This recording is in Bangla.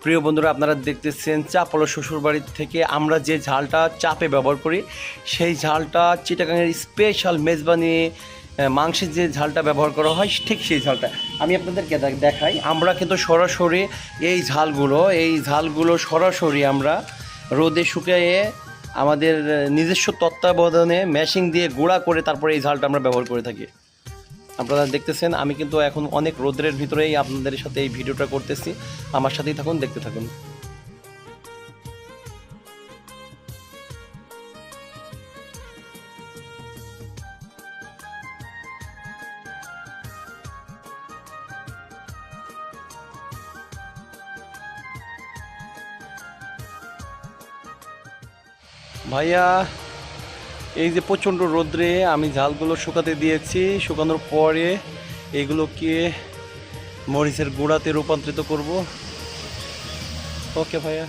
প্রিয় বন্ধুরা, আপনারা দেখতেছেন চাপলো শ্বশুরবাড়ি থেকে আমরা যে ঝালটা চাপে ব্যবহার করি সেই ঝালটা চিটাগাংয়ের স্পেশাল মেজবানি মাংসের যে ঝালটা ব্যবহার করা হয় ঠিক সেই ঝালটা আমি আপনাদেরকে দেখাই। আমরা কিন্তু সরাসরি এই ঝালগুলো সরাসরি আমরা রোদে শুকিয়ে আমাদের নিজস্ব তত্ত্বাবধানে মেশিং দিয়ে গুঁড়া করে তারপরে এই ঝালটা আমরা ব্যবহার করে থাকি। আপনারা দেখতেছেন আমি কিন্তু এখন অনেক রোদ্রের ভিতরেই আপনাদের সাথে এই ভিডিওটা করতেছি। আমার সাথেই থাকুন, দেখতে থাকুন। ভাইয়া, এই যে প্রচণ্ড রোদ্রে আমি ঝালগুলো শুকাতে দিয়েছি, শুকানোর পরে এগুলোকে মরিচের গুঁড়াতে রূপান্তরিত করব। ওকে ভাইয়া।